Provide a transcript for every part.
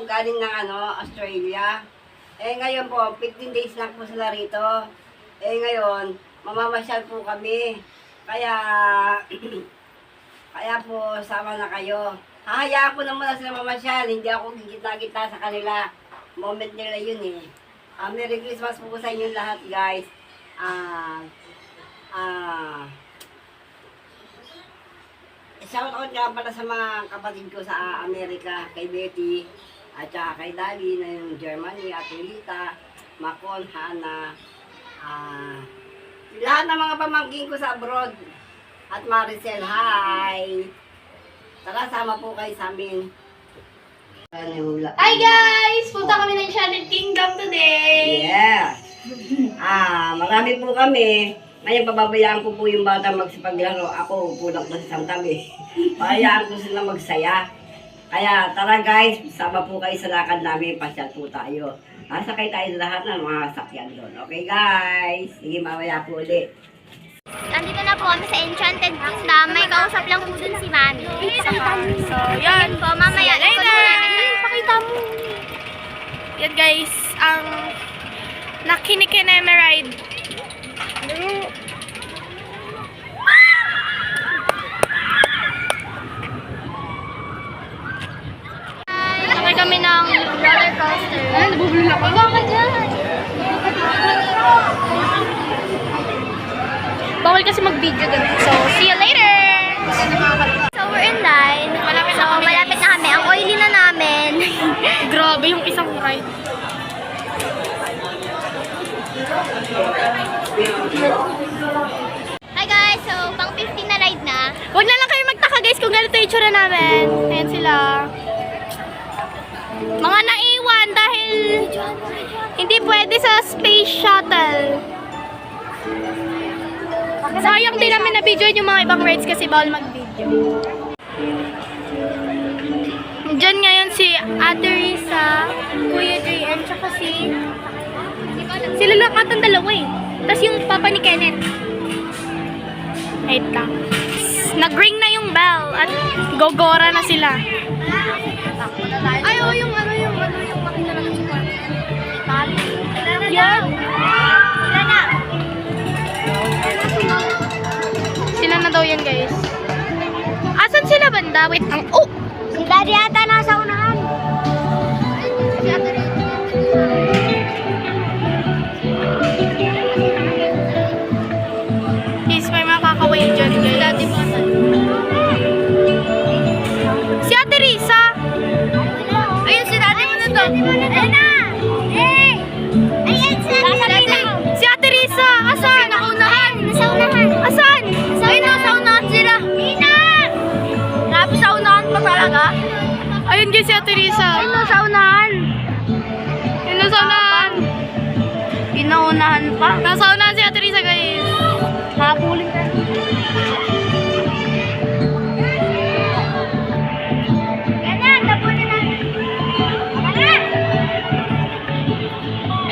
galing ng Australia. Ngayon po, 15 days lang po sila rito. Ngayon, mamamasyal po kami. Kaya, kaya po, sama na kayo. Hahayaan ko na muna sila mamasyal. Hindi ako gigita-gita sa kanila. Moment nila yun eh. Merry Christmas po sa inyo lahat, guys. Shout out nga pala sa mga kapatid ko sa Amerika, kay Betty, at saka kay Dali na yung Germany, at Lita, Macon, Hana, lahat ng mga pamangkin ko sa abroad, at Maricel, hi! Tara, sama po kayo sa amin. Hi guys! Punta kami ng Enchanted Kingdom today! Yes! Marami po kami. Ngayon, pababayaan ko po yung bata magsipaglaro. Ako, pulang na sa isang tabi. Pabayaan ko sila magsaya. Kaya, tara guys, sama po kayo sa lakad namin. Pasyal po tayo. Sakay tayo lahat ng mga sakyan doon. Okay guys? Sige, mamaya po ulit. Nandito na po kami sa Enchanted Kingdom. May kausap lang po dun si Mami. So, yan Po, mamaya. later! Pakita mo. Yan guys, ang Nakinikineme ride. Sakay kami ng roller coaster. Ay, nabubulol ako. Bakit dyan? Bawal kasi mag-video doon. So, see you later! So, we're in line. Malapit na So, kami, malapit guys. na kami. Ang oily na namin. Grabe yung isang ride. Hi guys! So, pang 15 na ride na. Huwag na lang kayo magtaka guys kung ganito yung itsura namin. Ayan sila. Mga naiwan dahil hindi pwede sa space shuttle. Sayang din namin na video yung mga ibang rides kasi bawal mag-video. Diyan ngayon si Ate Risa, Kuya JM, tsaka sila lang atang dalawa eh. Tapos yung papa ni Kenneth. Wait lang. Nag-ring na yung bell at gogora na sila. Ay, oh, yung makina lang sa kwarto. Yan. Sila na daw yan, guys. Asan sila banda? Wait, oh! Si Daddy ata nasa unahan. Si Ate Rita. Please, may makakaway dyan, guys. Si Ate Risa! Ayun, si Daddy mo na to. Ayun na! Hey! Ayan, Si Ate Risa! Asan? Naunahan! Nasa unahan! Asan? Ayun, nasa unahan sila. Nina! Grabe sa unahan pa talaga. Ayun guys, si Ate Risa. Ayun, nasa unahan. Ayun, nasa unahan. Pinaunahan pa. Nasa unahan si Ate Risa, guys. Habulin ka. Yan na, tapunin natin. Yan na!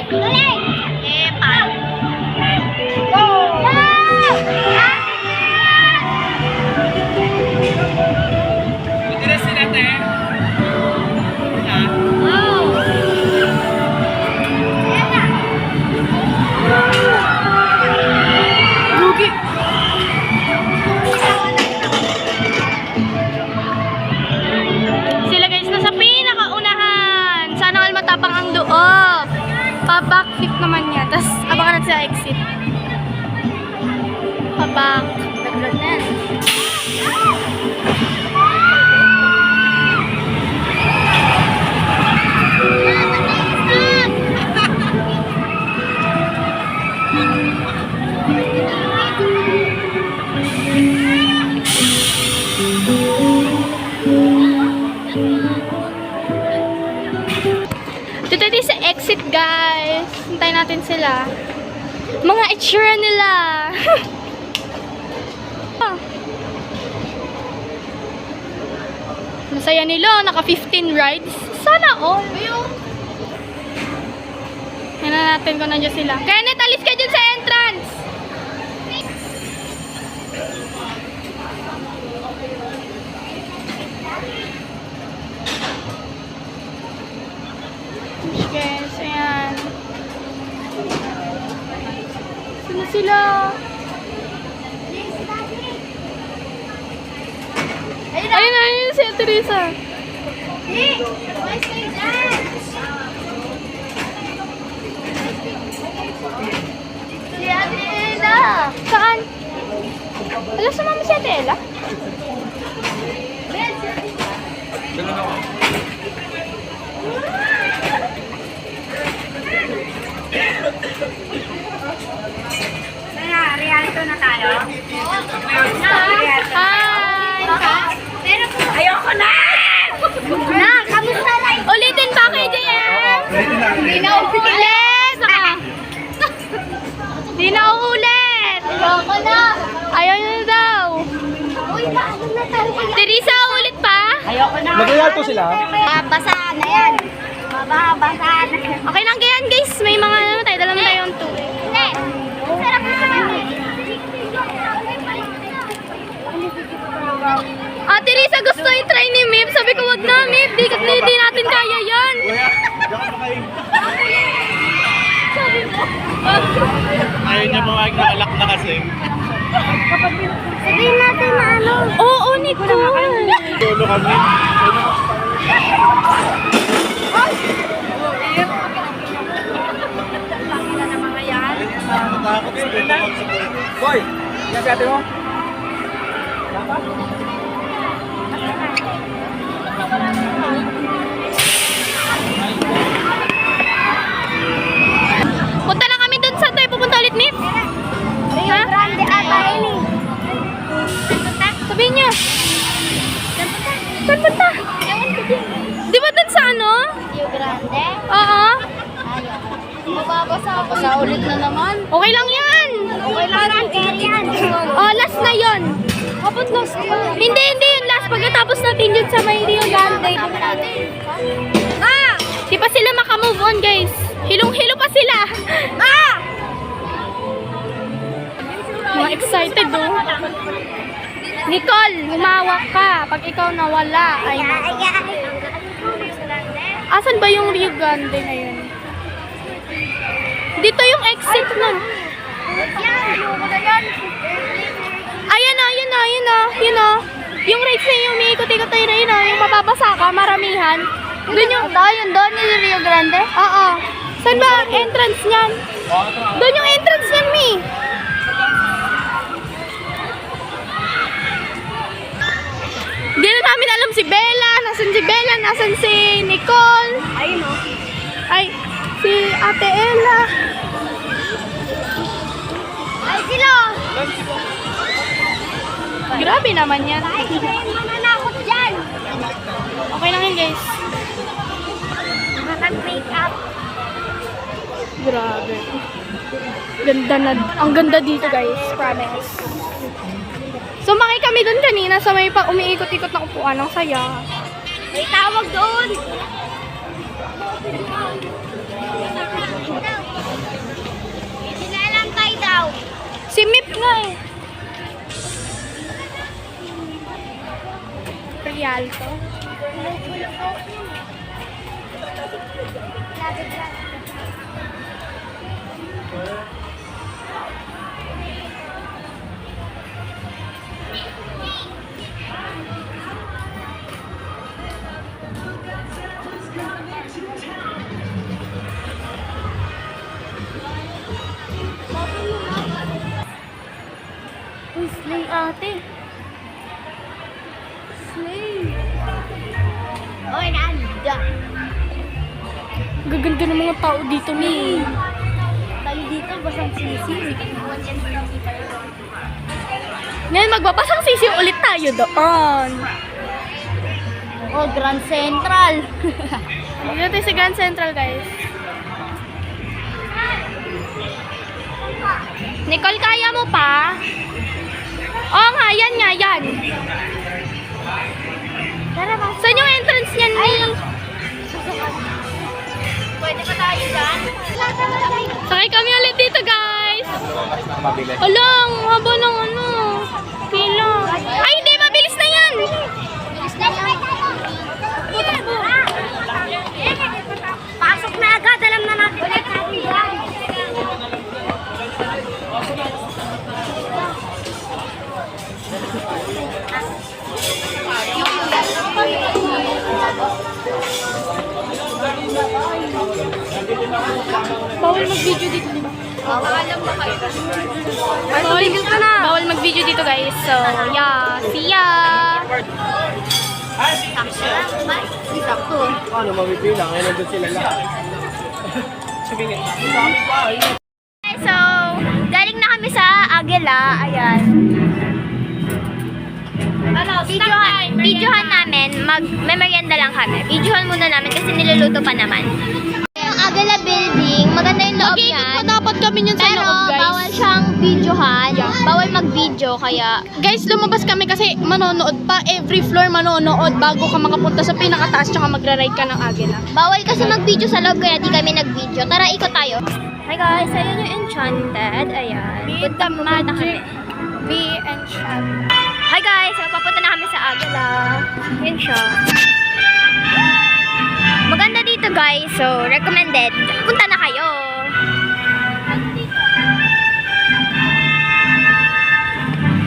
Tuloy! Epa! Go! Rugi. Sila guys, nasa pinakaunahan. Sana all matapang ang loob. Pa-backflip naman niya. Tapos abangan natin sa exit. Pa-back. Nag-vlog na yan. Dito tayo sa exit, guys. Hintayin natin sila. Mga itsura nila. Masaya nila. Naka 15 rides. Sana all. Tingnan natin kung nandiyan sila. Kenneth, alis ka dyan sa entrance. sila. Ayun si Teresa. Si Ate Ella. Saan? Alam sa mama si Ate Ella? Realito na tayo? Hi! Ayoko na! Na, kamusta lang? Ulitin ba kay JM? Hindi na Ulit! Di na uulit! Ayoko na. Ayaw niyo na daw. Uy, paano na tayo? Teresa, ulit pa? Ayoko na! Mag-realto sila? Mabasa na yan. Mababasa na. Okay lang kaya guys. May mga ano tayo. Dala mo tayong tubig. Hindi. Sarap na sa Ah, Teresa, gusto i-try ni Mip. Sabi ko, wag na, Mip. Di natin kaya yan. Ayaw niya bumag nakalak na kasi. Sabihin natin na ano. Oo, Nicole. Tulo kami. Natakot sa tulo. Boy, yan si ate mo? Punta na kami dun. Saan tayo pupunta ulit, Mip? Rio Grande ata ini. Sabihin niya. Saan punta? Di ba dun sa ano? Rio Grande. Oo. Mababasa ako. Sa ulit na naman. Okay lang yan. Okay lang yan. Oh, last na yon. Kapag lost pa. Hindi yun last. Pagkatapos natin yun sa may Rio Grande. Di pa sila makamove on, guys. Hilong-hilo pa sila. Mga excited, oh. Nicole, humawak ka. Pag ikaw nawala, ay... Asan ba yung Rio Grande na yun? Dito yung exit nun. Ayan na, yun na. Yung right na yung may ikot-ikot tayo na yun, yung mababasa ka, maramihan. Doon yung... Doon yung Rio Grande? Oo. Saan ba ang entrance niyan? Doon yung entrance niyan, Mi. Hindi na namin alam si Bella. Nasaan si Bella? Nasaan si Nicole? Ayun o. Ay, si Ate Ella. Ay, sila! Grabe naman yan. Ay, sila yung mananakot dyan! Okay lang yun, guys. Makag-make up. Grabe. Ganda na. Ang ganda dito, guys. Promise. Sumakay kami doon kanina sa may pa umiikot-ikot na upuan. Ang saya. May tawag doon! Sinalantay daw. Si Mip nga eh. Rialto. Uy, slay ate. Slay. Oy, nanda. Gaganda ng mga tao dito ni. Tayo dito, basang sisi. Ngayon, magbabasang sisiw ulit tayo doon. Oh, Grand Central. Dito tayo sa Grand Central, guys. Nicole, kaya mo pa? Oo nga, yan nga, yan. Tara ba? Saan yung entrance niyan, Ni? Pwede pa tayo dyan? Sakay kami ulit dito, guys. Mabilis. Alang, haba ng ano. Pila. Ay, hindi, mabilis na yan. Pasok na agad, alam na natin. Bawal mag-video dito, di ba? Alam ba kayo? Bawal mag-video dito, guys. So, yeah. See ya! Sakto. Paano mabibilang? Ngayon nandun sila lahat. Sabihin nga. So, galing na kami sa Agila. Ayan. Videohan namin. Mag-merienda lang kami. Videohan muna namin kasi niluluto pa naman. Yung Agila building, maganda yung loob yan. dapat kami yun Pero bawal siyang videohan. Bawal mag-video kaya Guys, lumabas kami kasi manonood pa. Every floor manonood bago ka makapunta sa pinakataas tsaka magra-ride ka ng Agila. bawal kasi mag-video sa loob kaya di kami nag-video. Tara, ikot tayo. Hi guys, ayun yung Enchanted. Ayan. Punta kami. Be enchanted. Hi guys, so papunta na kami sa Agila. Yun siya. Maganda dito guys, so recommended. Punta na kayo.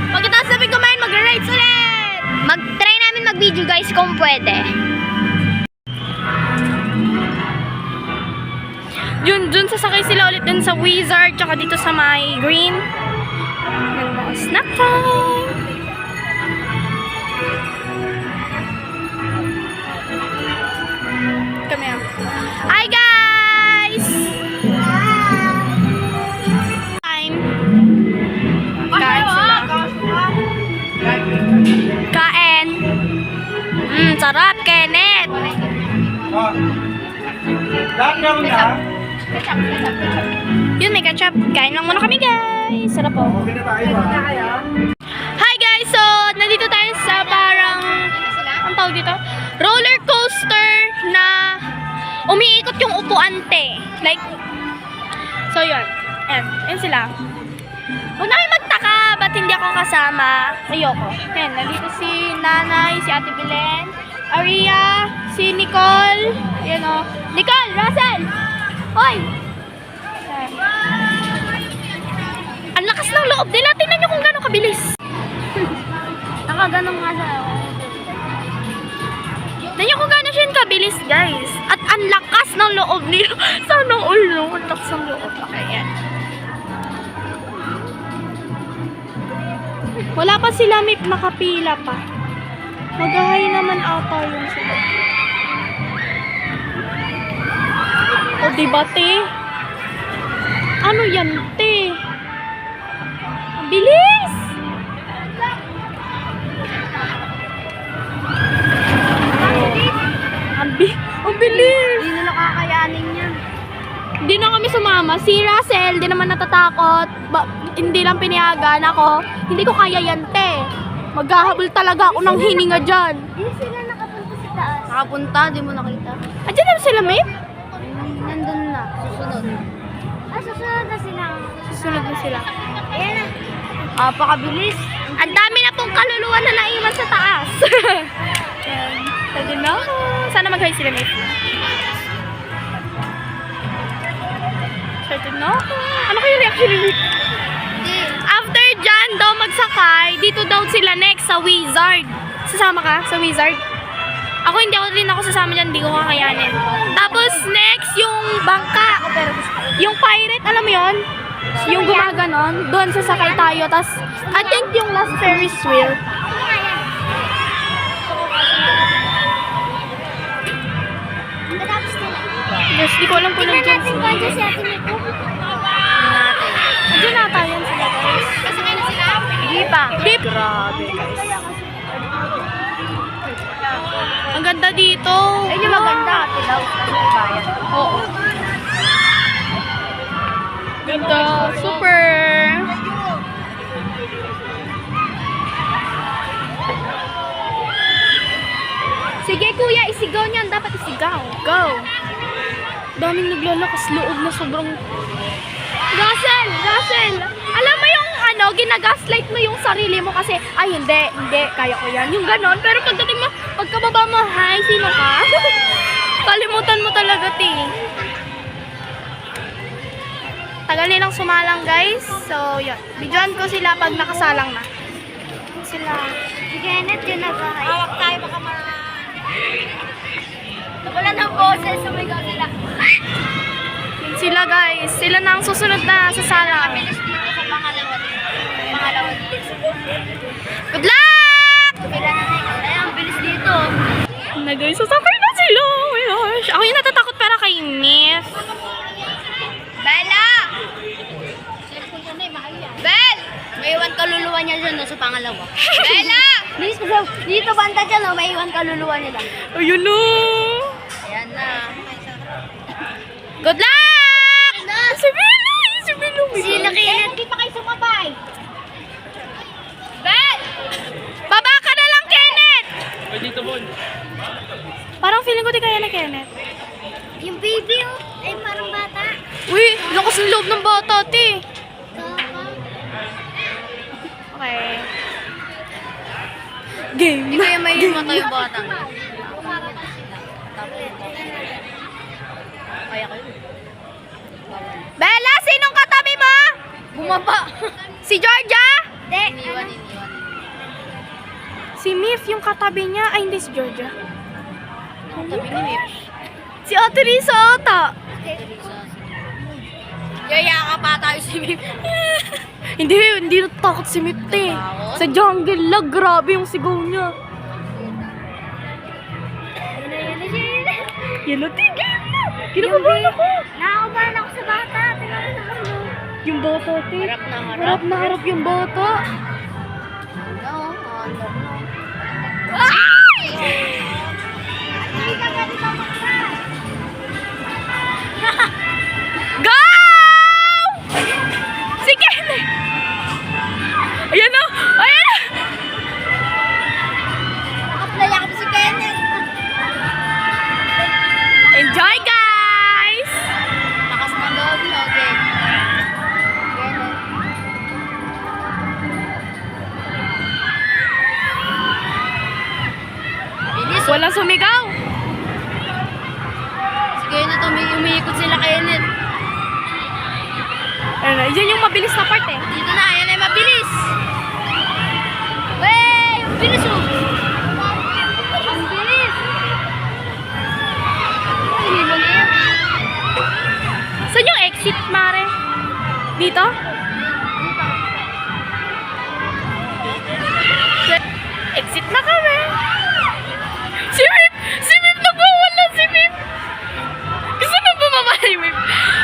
Pagkatapos namin kumain, magra-rides ulit! Mag-try namin mag-video guys kung pwede. Dun sasakay sila ulit dun sa Wizard tsaka dito sa may Green. Yung mga snack time! Kami ah. Hi guys! Time. Kain sila. Kain. Sarap, Kenneth! Lahat na rin na. Yun, may ketchup. Kain lang muna kami, guys. Sarap po. Okay na tayo. Hi, guys. So, nandito tayo sa parang, ang tawag dito? Roller coaster na umiikot yung upuante. Like, so yun. Ayan sila. Huwag na kayo magtaka, ba't hindi ako kasama? Ayoko. Ayan, nandito si Nanay, si Ate Belen, Aria, si Nicole. Ayan o. Nicole, Russell! Hoy! Ayan. Ang lakas ng loob nila. Tingnan nyo kung gano'ng kabilis. Nakaganon nga sa Tingnan nyo kung gano'n siya kabilis, guys. At ang lakas ng loob nila. Sana all, no? Ang lakas ng loob. Okay, yan. Wala pa sila, may nakapila pa. Mag-ahay naman ata yun sila. O, diba, te? Ano yan, te? Ang bilis! Ang bilis! Hindi na nakakayanin yan. Hindi na kami sumama. Si Russell, di naman natatakot. Hindi lang pinayagan ako. Hindi ko kaya yan, te. Maghahabol talaga ako ng hininga dyan. Hindi sila nakapunta sa taas. Nakapunta, di mo nakita. Andiyan na sila, Mate? Nandun na. Susunod. Susunod na sila. Susunod na sila. Ayan na. Pakabilis. Ang dami na pong kaluluwa na naiwan sa taas. Ayan. Pwede na. Sana mag-hi sila, Mate. Pwede na. Ano kayo reaction ni Mate? After dyan daw magsakay, dito daw sila next sa Wizard. Sasama ka sa Wizard? Ako hindi ako sasama dyan, hindi ko kakayanin. Tapos next yung bangka. Yung pirate, alam mo yun? Yung gumaganon, doon sasakay tayo. Tapos I think yung last Ferris wheel. Natapos nila. Yes, di ko alam kung Tingnan nandiyan natin sila. kung andyan si Ate Nico. Nandiyan nata yan sila, guys. Kasakay na sila? Hindi pa. Grabe, guys. Ang ganda dito. Ayun yung maganda. Tilaw. Oo. Ganda. Super. Sige kuya, isigaw niyan. Dapat isigaw. Go. Daming naglalakas loob na sobrang... Russell! Russell! Alam mo yung ano, ginagaslight mo yung sarili mo kasi, ay hindi, kaya ko yan. Yung ganon. Pero pagdating mo, pagkababa mo, hi, sino ka? Kalimutan mo talaga, ti. Tagal nilang sumalang, guys. So, yun. Videoan ko sila pag nakasalang na. Sila. Si Kenneth yun nagkakay. Hawak tayo baka wala ng boses. Sumigaw sila. sila guys. Sila na ang susunod na sa sala. Good luck! Ang bilis dito. Na guys, sasakay na sila. Oh my gosh. Ako yung natatakot para kay Miss. Bella! Bel! May iwan kaluluwa niya dyan no, sa pangalawa. Bella! Dito banda dyan no, may iwan kaluluwa niya lang. Ayun no. Ayan na. Good luck! Si Bella! Si Bella! Sila kayo hindi pa kayo sumabay. Bel! Baba ka na lang, Kenneth! Ay, dito, Bon. Parang feeling ko di kaya na Kenneth. Yung baby oh, ay parang bata. Uy, lakas ng loob ng bata, ti. Okay. Game Hindi na. kaya may mata yung bata. Bella, sinong katabi mo? Bumaba. Si Georgia? Hindi. Iniwan. Si Mif, yung katabi niya. Ay, hindi si Georgia. Tabi ni Mip. Si Ate Risa ata. Yaya ka pa tayo si Mip. Hindi natakot si Mif, te. Sa jungle lang, grabe yung sigaw niya. Yan na, te, game na. Kinakabahan ako. Nakakabahan ako sa bata. Tingnan mo sa ano. Yung bata, te. Harap na harap. Harap na harap yung bata. No, Go! Si Kenneth! Ayan na! Ayan na! Apply ako si Kenneth. Enjoy, guys! Lakas ng loob niya, okay. Bilis. Walang sumigaw. Sige na to, umiikot sila Kenneth. Ayan na, yan yung mabilis na part eh. Dito na, yan ay mabilis. Wey, ang bilis oh. Ang bilis. Ang hilo na yan. Saan yung exit, Mare? Dito? Exit na kami. Si Mip! Si Mip! Nagwawala si Mip! Gusto na bumaba ni Mip.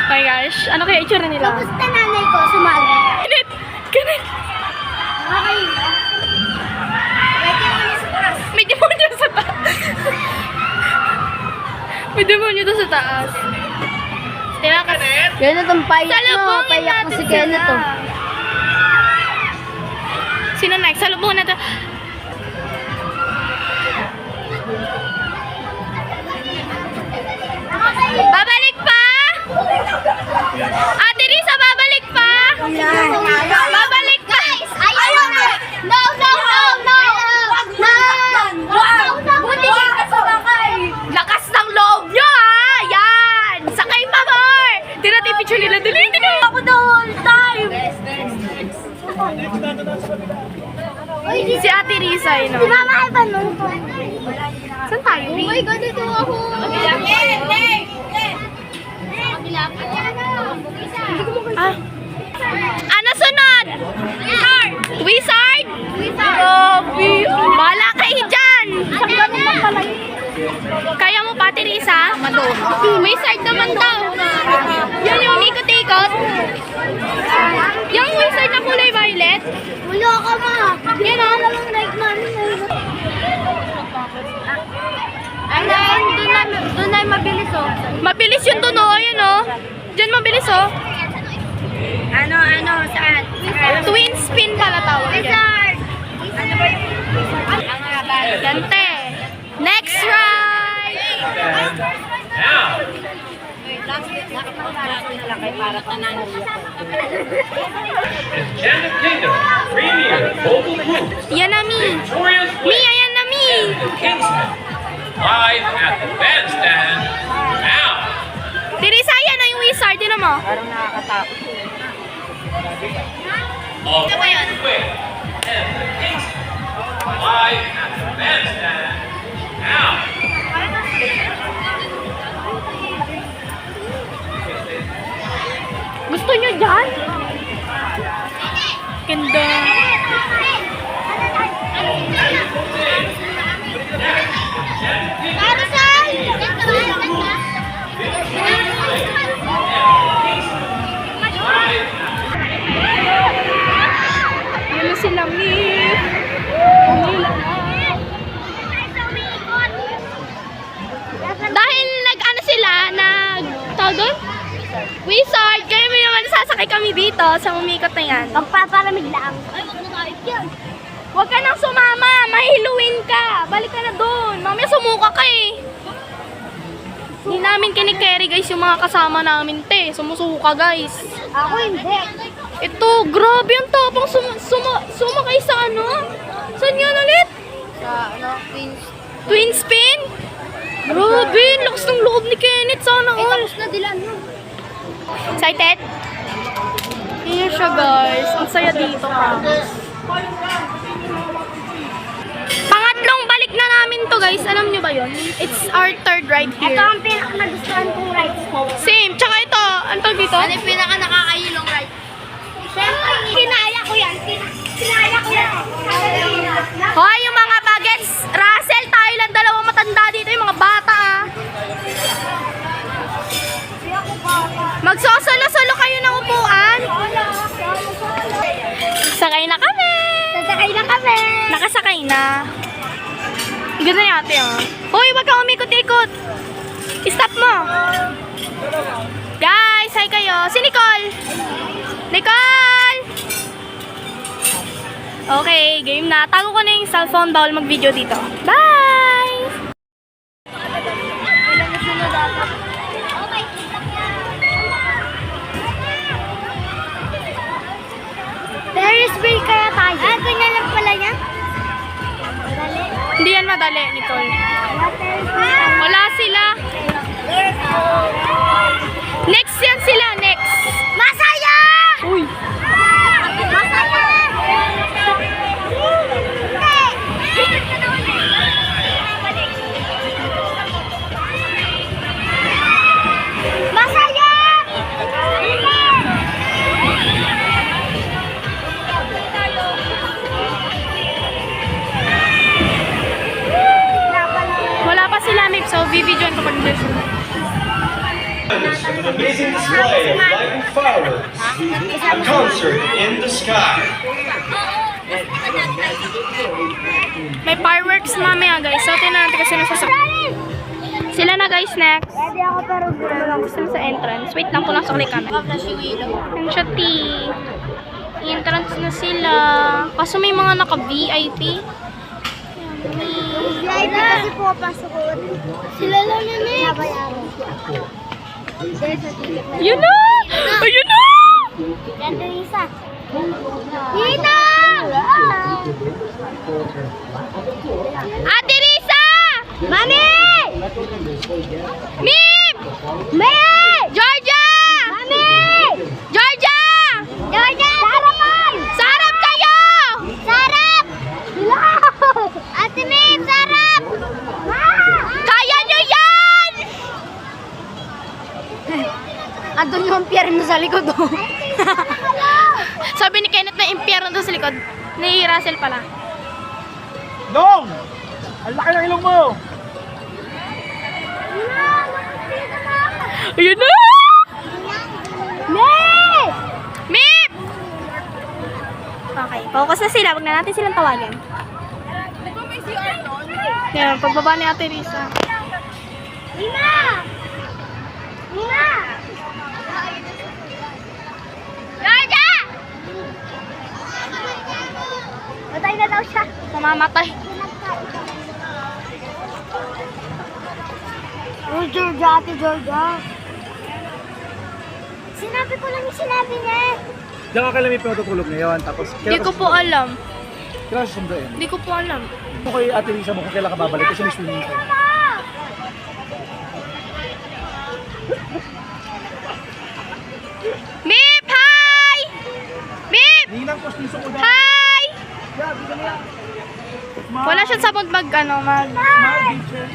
Oh my gosh, ano kaya itsura nila? Kamusta nanay ko? Sumali. Kenneth! Kenneth! Okay. Pwede mo niya sa taas. May demonyo sa taas. May demonyo doon sa taas. Tinakas. Kenneth, ang payak mo. Salubungin Payak mo natin si Kenneth sila. oh. Sino next? Salubungin natin. Babalik pa? Ate Risa, babalik pa? Babalik pa? Ayun na! No, no, no, no! No! Buti ka sumakay! Lakas ng loob nyo, ha? Yan! Sakay pa more! Tira-tira picture nila. Dali, ako the whole time! Si Ate Risa, yun, no? Si Mama ay ba nun? Saan tayo? Oh my God, ito ako! Ah. Ano sunod? Wizard? Grabe. Bahala kayo dyan. Kaya mo pa, Teresa? Wizard naman daw. Yan yung ikot-ikot. Yung wizard na kulay violet. Wala ka ma! Yan o. Doon ay mabilis oh. Mabilis yung tuno. Ayan o. Diyan mabilis o. Ano, saan? Twin spin pala tawag. Wizard! Ano ba yung... Gante. Next ride. Now, Enchanted Kingdom Premier Vocal Group Yan na, Mi. Victorious Mi, Win ayan na, Mi. Kingsman live at the bandstand now. Teresa, yan na yung wizard. Tinan mo. Victorious Win and the Kingsman live at the bandstand now. gusto nyo dyan? Ganda. Yun na sila, Miss. Dahil nag-ano sila, tawag doon? Wizard! Kaya may naman sasakay kami dito sa umikot na yan. Magpapalamig lang. Ay, wag mo tayo yan. Huwag ka nang sumama! Mahiluin ka! Balik ka na doon! Mamaya sumuka ka eh! Hindi namin kinikerry guys yung mga kasama namin te. Sumusuka guys. Ako hindi. Ito, grabe yung tapang sumakay sa ano? Saan yun ulit? Sa, Queens. Twin spin? Grabe, lakas ng loob ni Kenneth. Sana all. Tapos na dilan mo. Excited? Yun siya guys. Ang saya dito promise. Pangatlong balik na namin to guys. Alam nyo ba yun? It's our third ride Ito here. ang pinaka-nagustuhan kong rides ko. Same. Tsaka ito. Ano to dito? Ano yung pinaka-nakakahilong ride? Siyempre, kinaya ko yan. Kinaya ko yan. Hoy, yung mga bagets. Russell, tayo lang dalawang matanda dito. Yung mga bata ah. Magsosolo-solo kayo ng upuan. Sakay na kami. Sasakay na kami. Nakasakay na. Ganda ni ate oh. Hoy, wag kang umikot-ikot. Stop mo. Guys, hi kayo. Si Nicole. Nicole! Okay, game na. Tago ko na yung cellphone. Bawal mag-video dito. Bye! Ferris wheel kaya tayo. Ah, ganyan lang pala niya? Hindi yan madali, Nicole. Wala sila. Next yan sila, next. Masaya! Uy. Masaya! Masaya! Wala pa sila, Mip. So, bibidyoan ko pag nila. An amazing display of light and fireworks. A concert in the sky. May fireworks mamaya, guys. So, tinan natin kasi nasasakyan. Sila na, guys, next. Pwede ako pero Gusto na sa entrance. Wait lang, pulang sa kami. Ang siya, T. Entrance na sila. Kaso may mga naka-VIP. Slide na kasi pumapasok ko. Sila lang na nabayaran. Yun na! Ayun na! Ganda isa. Tita! Ate Risa! Mami! Mip! May! Georgia! Mami! Georgia! Georgia! Sarapan! Sarap kayo! Sarap! Ate Mim, sarap! Kaya nyo yan! Andun yung pierno sa likod. Sabi ni Kenneth na impyerno doon sa likod. Ni Russell pala. Dong! Ang laki ng ilong mo! Ayun na! May! Mip! Okay, focus na sila. Huwag na natin silang tawagan. Yan, pagbaba ni Ate Risa. Nina! Nina! Georgia! Matay na daw siya. Mamamatay. Oh, Georgia, Ate Georgia. Sinabi ko lang yung sinabi niya. Diyan ka kailan may pinatutulog ngayon, tapos Hindi ko po alam. kailan susunduin? Hindi ko po alam. Kung kay Ate Lisa mo kung kailan ka babalik kasi may swimming ka. Mip! Hi! Mip! Ninang postiso ko daw. Hi! Yeah, bigyan mo yan. Wala siyang sabon mag. Smile beaches.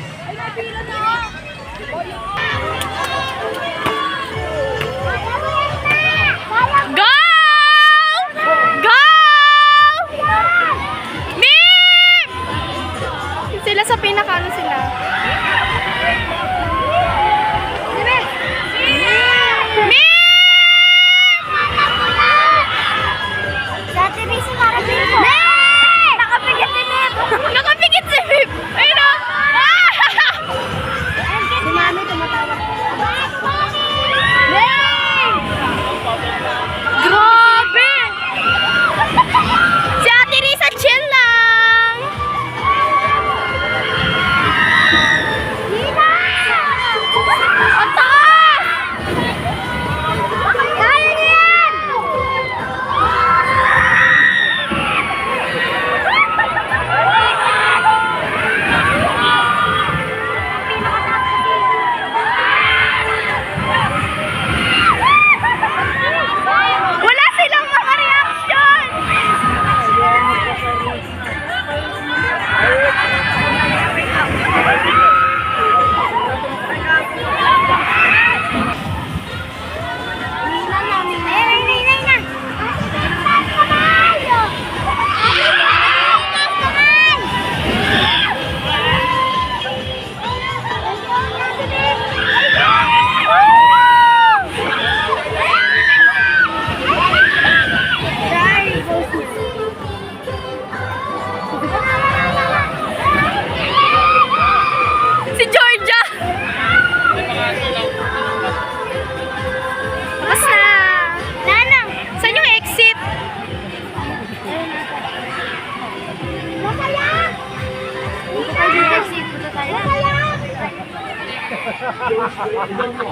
na po.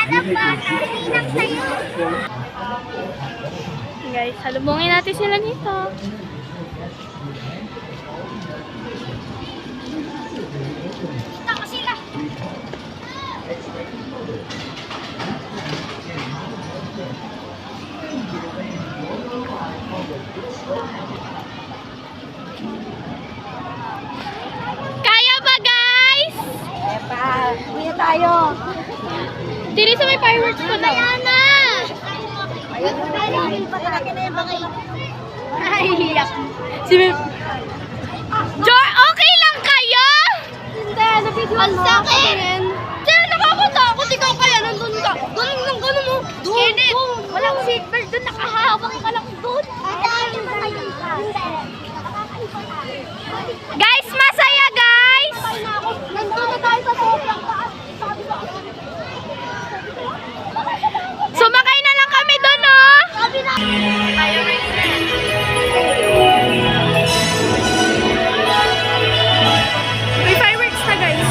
Kalinang sa'yo. Guys, salubungin natin sila dito. Ako sila. Kaya ba, guys? Kuya tayo. Dili sa may fireworks ko daw. Diana! Ay, iyak. Si Jor, okay lang kayo? Hindi, nabigyan mo. Ang sakit! Diyan, nakakatakot. Ikaw kaya nandun ka. Ganun lang, ganun mo. Doon, walang seatbelt doon. Nakahawak ka lang doon. Guys, masaya, guys! Nandun na tayo sa sobrang taas. Sumakay na lang kami doon, oh! Sabi na. May fireworks na, guys.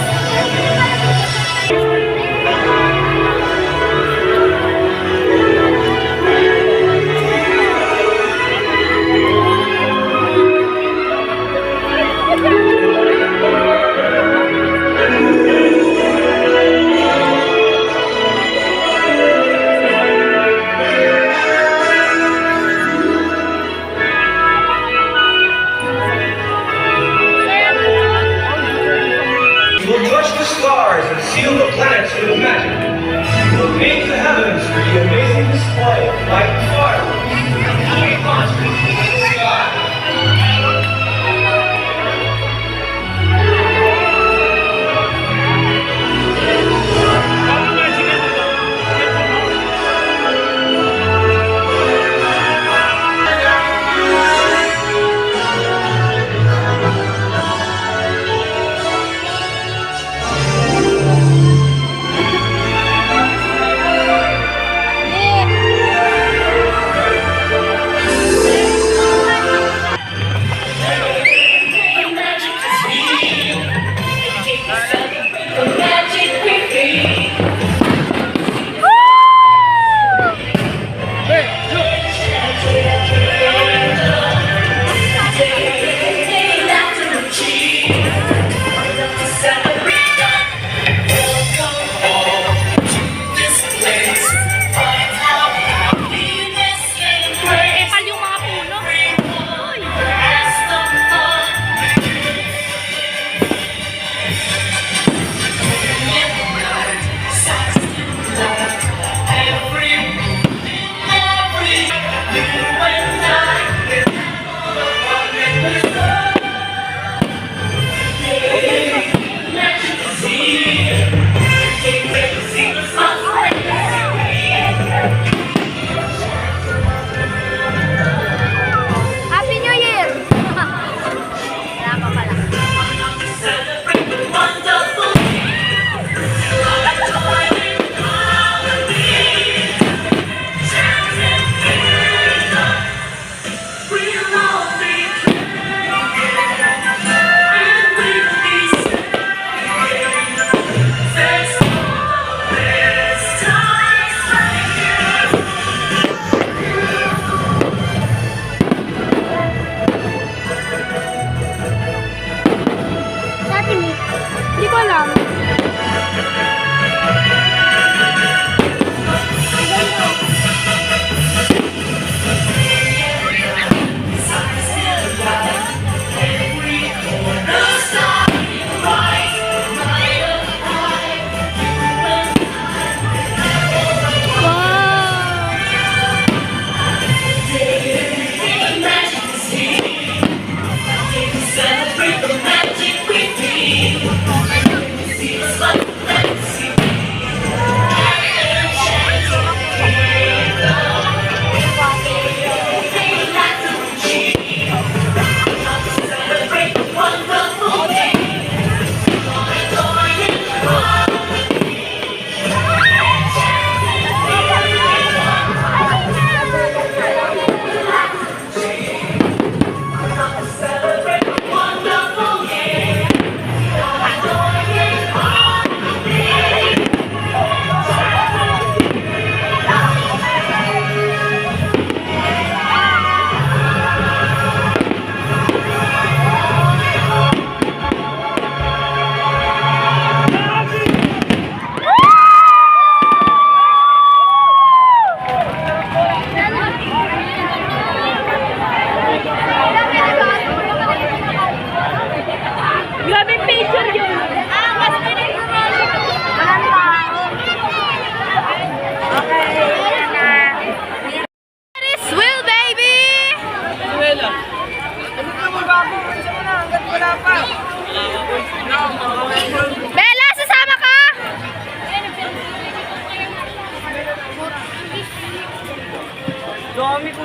You will touch the stars and seal the planets with magic. You will paint the heavens with the amazing display of light and fireworks. Happy monsters in the sky.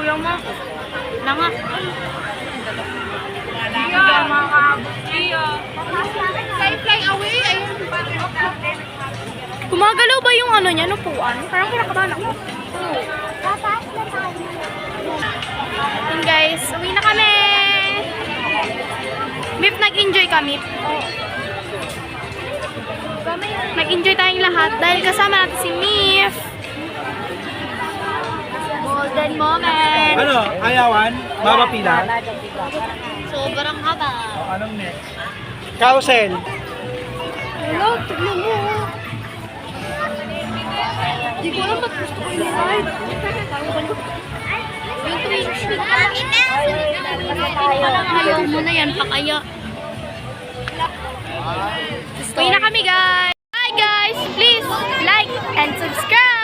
Ayaw mo. Nanga. Iya, makakabot. Iya. Fly away. Ayun. Gumagalaw ba yung ano niya, nupuan? Parang kinakabahan ako. Yun guys, uwi na kami! Mip, nag-enjoy kami. Nag-enjoy tayong lahat dahil kasama natin si Mif. Golden moment. Ano? Ayawan? Baba pila? Sobrang haba. Anong next? Carousel. Hello, tignan mo. Di ko alam ba't gusto ko yung ride. Yung twitch. Parang ayaw mo na yan, pakaya. Uwi na kami guys! Bye guys! Please like and subscribe!